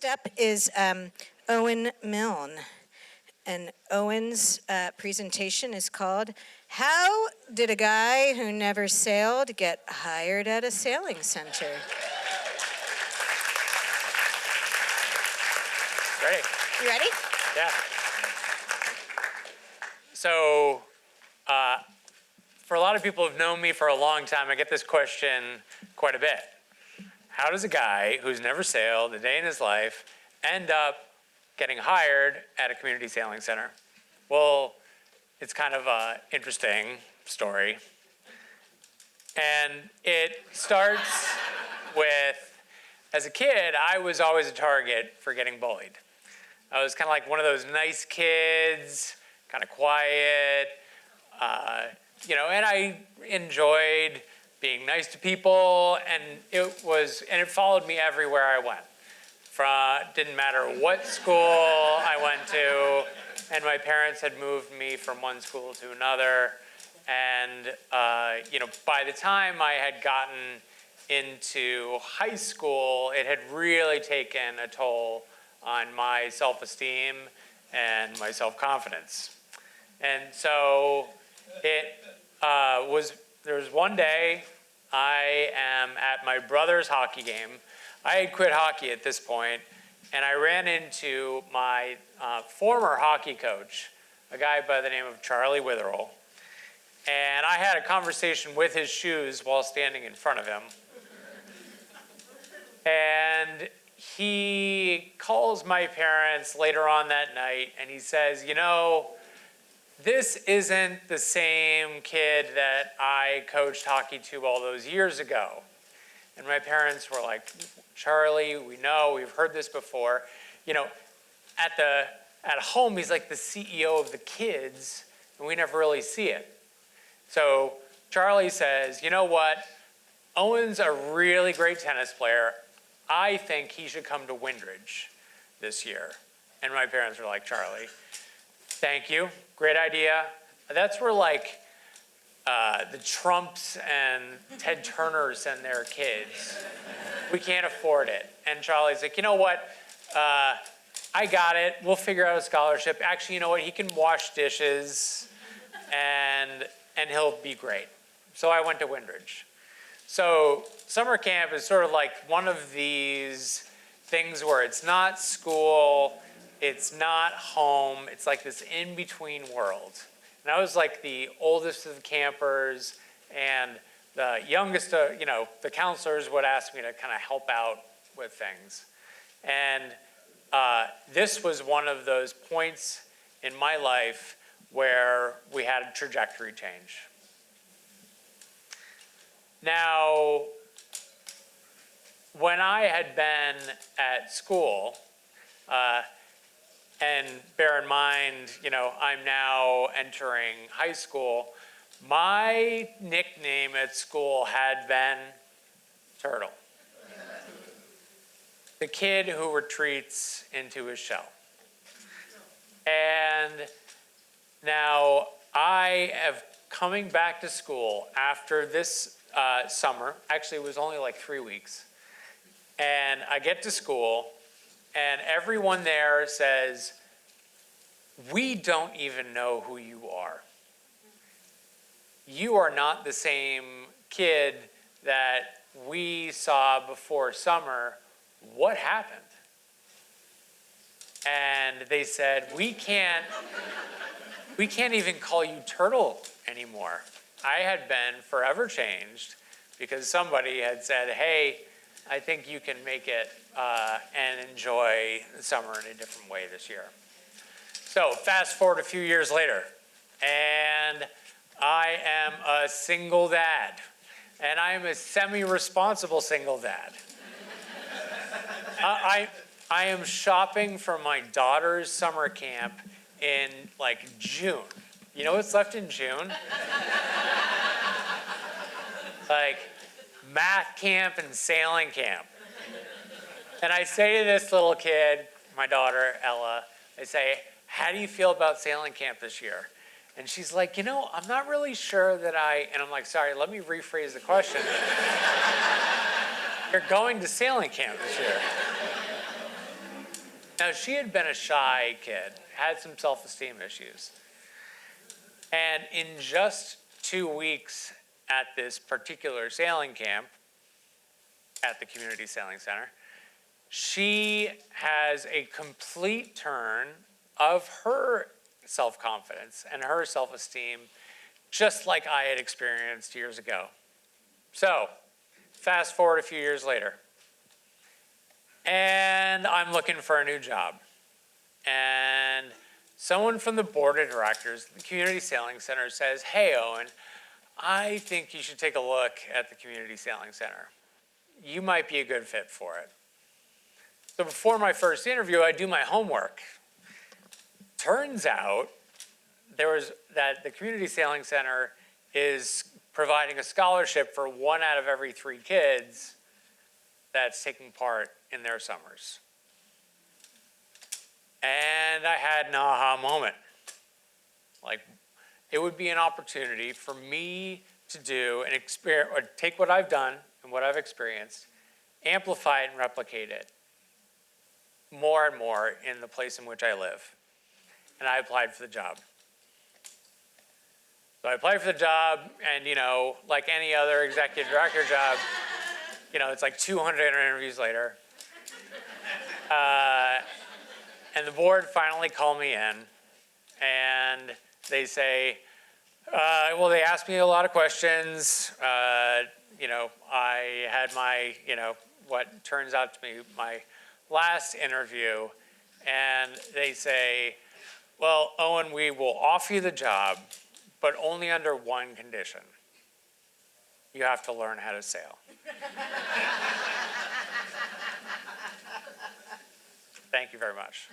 Next up is Owen Milne. And Owen's presentation is called, How Did a Guy Who Never Sailed Get Hired at a Sailing Center? Ready? You ready? Yeah. So, for a lot of people who've known me for a long time, I get this question quite a bit. How does a guy who's never sailed a day in his life end up getting hired at a community sailing center? Well, it's kind of an interesting story. And it starts with, as a kid, I was always a target for getting bullied. I was kind of like one of those nice kids, kind of quiet, and I enjoyed being nice to people, and it followed me everywhere I went. Didn't matter what school I went to, and my parents had moved me from one school to another, and by the time I had gotten into high school, it had really taken a toll on my self-esteem and my self-confidence. And so there was one day I am at my brother's hockey game. I had quit hockey at this point, and I ran into my former hockey coach, a guy by the name of Charlie Witherell. And I had a conversation with his shoes while standing in front of him. And he calls my parents later on that night, and he says, this isn't the same kid that I coached hockey to all those years ago. And my parents were like, Charlie, we know, we've heard this before. At home, he's like the CEO of the kids, and we never really see it. So Charlie says, you know what? Owen's a really great tennis player. I think he should come to Windridge this year. And my parents were like, Charlie, thank you, great idea. That's where the Trumps and Ted Turners and their kids, we can't afford it. And Charlie's like, you know what? I got it. We'll figure out a scholarship. Actually, you know what? He can wash dishes, and he'll be great. So I went to Windridge. So summer camp is sort of like one of these things where it's not school, it's not home, it's like this in-between world. And I was like the oldest of the campers, and the youngest, the counselors would ask me to kind of help out with things. And this was one of those points in my life where we had a trajectory change. Now, when I had been at school, and bear in mind, I'm now entering high school, my nickname at school had been Turtle. The kid who retreats into his shell. And now I have coming back to school after this summer. Actually, it was only like 3 weeks. And I get to school, and everyone there says, we don't even know who you are. You are not the same kid that we saw before summer. What happened? And they said, we can't even call you Turtle anymore. I had been forever changed because somebody had said, hey, I think you can make it and enjoy summer in a different way this year. So fast forward a few years later, and I am a single dad, and I am a semi-responsible single dad. I am shopping for my daughter's summer camp in June. You know what's left in June? Math camp and sailing camp. And I say to this little kid, my daughter, Ella, I say, how do you feel about sailing camp this year? And she's like, I'm not really sure that and I'm like, sorry, let me rephrase the question. You're going to sailing camp this year. Now, she had been a shy kid, had some self-esteem issues. And in just 2 weeks at this particular sailing camp at the Community Sailing Center, she has a complete turn of her self-confidence and her self-esteem, just like I had experienced years ago. So, fast forward a few years later, and I'm looking for a new job. And someone from the board of directors, the Community Sailing Center, says, "Hey, Owen, I think you should take a look at the Community Sailing Center. You might be a good fit for it." So before my first interview, I do my homework. Turns out that the Community Sailing Center is providing a scholarship for 1 out of every 3 kids that's taking part in their summers. And I had an aha moment. Like, it would be an opportunity for me to do an experience, or take what I've done and what I've experienced, amplify it and replicate it more and more in the place in which I live. And I applied for the job. So I applied for the job, and like any other executive director job, it's like 200 interviews later. And the board finally called me in, and they say, well, they asked me a lot of questions. I had my, what turns out to be my last interview, and they say, "Well, Owen, we will offer you the job, but only under one condition. You have to learn how to sail." Thank you very much.